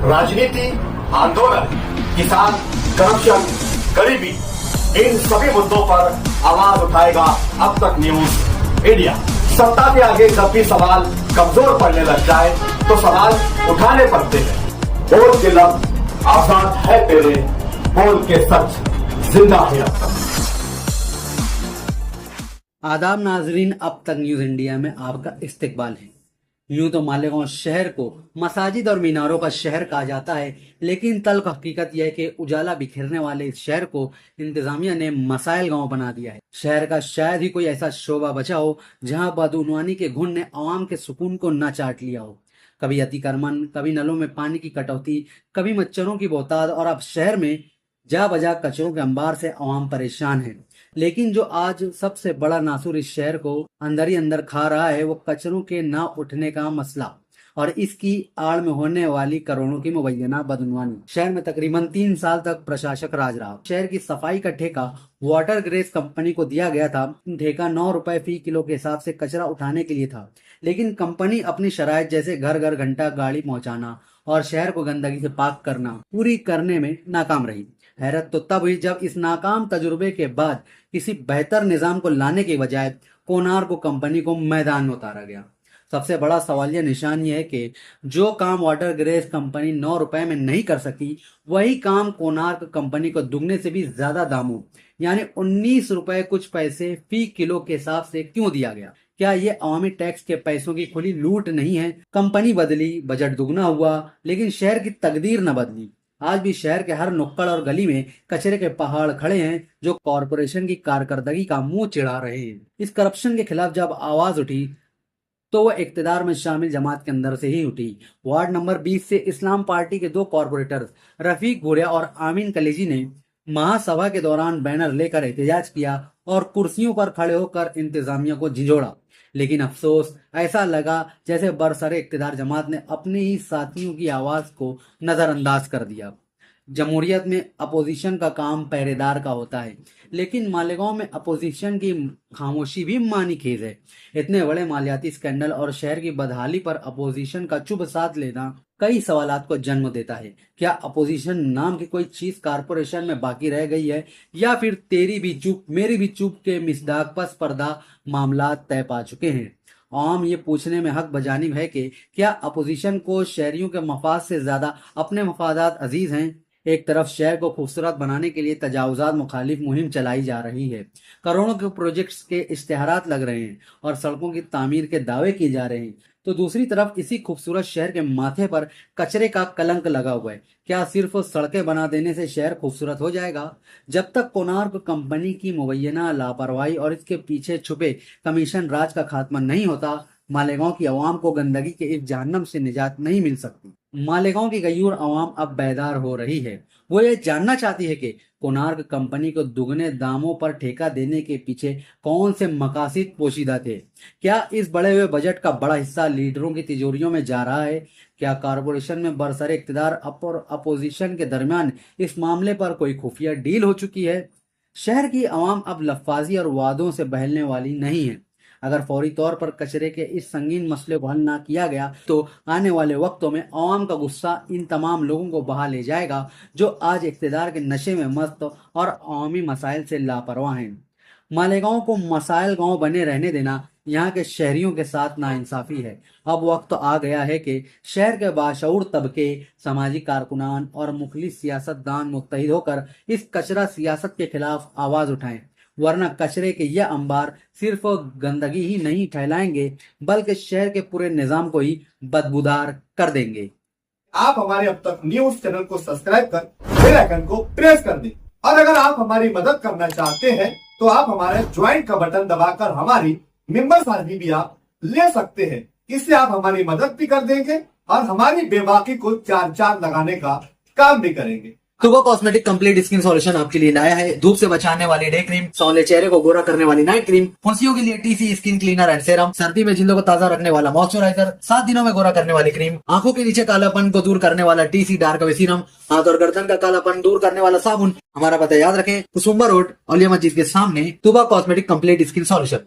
राजनीति, आंदोलन, किसान, करप्शन, गरीबी, इन सभी मुद्दों पर आवाज उठाएगा अब तक न्यूज इंडिया। सत्ता के आगे जब भी सवाल कमजोर पड़ने लग जाए तो सवाल उठाने पड़ते हैं। बोल के लफ्ज आजाद है तेरे, बोल के सच जिंदा है अब तक। आदाब नाजरीन, अब तक न्यूज इंडिया में आपका इस्तकबाल है। यूं तो मालेगांव शहर को मसाजिद और मीनारों का शहर कहा जाता है, लेकिन तल्ख हकीकत यह है कि उजाला बिखेरने वाले इस शहर को इंतजामिया ने मसाइल गांव बना दिया है। शहर का शायद ही कोई ऐसा शोबा बचा हो जहां बदउनवानी के घुन ने आवाम के सुकून को न चाट लिया हो। कभी अतिक्रमण, कभी नलों में पानी की कटौती, कभी मच्छरों की बहुतायत, और अब शहर में जा बजा कचरों के अंबार से आवाम परेशान है। लेकिन जो आज सबसे बड़ा नासूर इस शहर को अंदर ही अंदर खा रहा है वो कचरों के ना उठने का मसला और इसकी आड़ में होने वाली करोड़ों की मुबैना बदनवानी। शहर में तकरीबन 3 साल तक प्रशासक राज रहा। शहर की सफाई का ठेका वाटर ग्रेस कंपनी को दिया गया था। ठेका 9 रुपए फी किलो के हिसाब से कचरा उठाने के लिए था, लेकिन कंपनी अपनी शराइत जैसे घर घर घंटा गाड़ी पहुंचाना और शहर को गंदगी से पाक करना पूरी करने में नाकाम रही। हैरत तो तब हुई जब इस नाकाम तजुर्बे के बाद किसी बेहतर निजाम को लाने के बजाय कोणार्क कंपनी को मैदान में उतारा गया। सबसे बड़ा सवालिया निशान यह है कि जो काम वाटर ग्रेस कंपनी 9 रुपए में नहीं कर सकी, वही काम कोणार्क कंपनी को दुगने से भी ज्यादा दामों यानी 19 रुपए कुछ पैसे फी किलो के हिसाब से क्यों दिया गया? क्या ये अवामी टैक्स के पैसों की खुली लूट नहीं है? कंपनी बदली, बजट दुगना हुआ, लेकिन शहर की तकदीर न बदली। आज भी शहर के हर नुक्कड़ और गली में कचरे के पहाड़ खड़े हैं जो कॉरपोरेशन की कारकर्दगी का मुंह चिढ़ा रहे हैं। इस करप्शन के खिलाफ जब आवाज उठी तो वह इक्तदार में शामिल जमात के अंदर से ही उठी। वार्ड नंबर 20 से इस्लाम पार्टी के 2 कॉरपोरेटर्स रफीक भूरिया और आमीन कलेजी ने महासभा के दौरान बैनर लेकर एहतजाज किया और कुर्सियों पर खड़े होकर इंतजामिया को झिझोड़ा। लेकिन अफसोस, ऐसा लगा जैसे बरसरे इक्तदार जमात ने अपने ही साथियों की आवाज को नजरअंदाज कर दिया। जमहूरियत में अपोजिशन का काम पहरेदार का होता है, लेकिन मालेगांव में अपोजिशन की खामोशी भी मानीखेज है। इतने बड़े मालियाती स्कैंडल और शहर की बदहाली पर अपोजिशन का चुप साथ लेना कई सवालात को जन्म देता है। क्या अपोजिशन नाम की कोई चीज कारपोरेशन में बाकी रह गई है, या फिर तेरी भी चुप मेरी भी चुप के मिसदाक पस पर्दा मामला तय पा चुके हैं? आम ये पूछने में हक बजानिब है कि क्या अपोजिशन को शहरियों के मफाद से ज्यादा अपने मफादात अजीज हैं? एक तरफ शहर को खूबसूरत बनाने के लिए तजावुजात मुखालिफ मुहिम चलाई जा रही है, करोड़ों के प्रोजेक्ट्स के इश्तेहारात लग रहे हैं और सड़कों की तामीर के दावे किए जा रहे हैं, तो दूसरी तरफ इसी खूबसूरत शहर के माथे पर कचरे का कलंक लगा हुआ है। क्या सिर्फ सड़कें बना देने से शहर खूबसूरत हो जाएगा? जब तक कोणार्क कंपनी की मुबैना लापरवाही और इसके पीछे छुपे कमीशन राज का खात्मा नहीं होता, मालेगांव की आवाम को गंदगी के इस जहन्नम से निजात नहीं मिल सकती। मालेगांव की गयूर आवाम अब बेदार हो रही है। वो ये जानना चाहती है कि कोणार्क कंपनी को दुगने दामों पर ठेका देने के पीछे कौन से मकासद पोशीदा थे। क्या इस बढ़े हुए बजट का बड़ा हिस्सा लीडरों की तिजोरियों में जा रहा है? क्या कारपोरेशन में बरसरे इक्तदार और अपोजिशन के दरमियान इस मामले पर कोई खुफिया डील हो चुकी है? शहर की आवाम अब लफ्फाजी और वादों से बहलने वाली नहीं है। अगर फौरी तौर पर कचरे के इस संगीन मसले को हल ना किया गया तो आने वाले वक्तों में आवाम का गुस्सा इन तमाम लोगों को बहा ले जाएगा जो आज इख्तिदार के नशे में मस्त और अवामी मसाइल से लापरवाह हैं। मालेगांव को मसाइल गांव बने रहने देना यहाँ के शहरियों के साथ नाइंसाफी है। अब वक्त आ गया है कि शहर के बाशऊर तबके, सामाजिक कारकुनान और मुखलिस सियासतदान मुत्तहिद होकर इस कचरा सियासत के खिलाफ आवाज उठाएं, वरना कचरे के यह अंबार सिर्फ गंदगी ही नहीं फैलाएंगे बल्कि शहर के पूरे निजाम को ही बदबूदार कर देंगे। आप हमारे अब तक न्यूज चैनल को सब्सक्राइब कर बेल आइकन को प्रेस कर दें, और अगर आप हमारी मदद करना चाहते हैं तो आप हमारे ज्वाइन का बटन दबाकर हमारी मेंबर सारथी भी आप ले सकते हैं। इससे आप हमारी मदद भी कर देंगे और हमारी बेबाकी को 4 चांद लगाने का काम भी करेंगे। तुबा कॉस्मेटिक कंप्लीट स्किन सॉल्यूशन आपके लिए लाया है। धूप से बचाने वाली डे क्रीम, सौंदर्य चेहरे को गोरा करने वाली नाइट क्रीम, फुंसियों के लिए TC skin cleaner and serum, सर्दी में जिल्दों को ताजा रखने वाला मॉइस्चराइजर, 7 दिनों में गोरा करने वाली क्रीम, आंखों के नीचे कालापन को दूर करने वाला टीसी डार्क वे सीरम, हाथ और गर्दन का कालापन दूर करने वाला साबुन। हमारा पता याद रखें, कुसुम्बा रोड, औलिया मस्जिद के सामने, तुबा कॉस्मेटिक कंप्लीट स्किन सॉल्यूशन।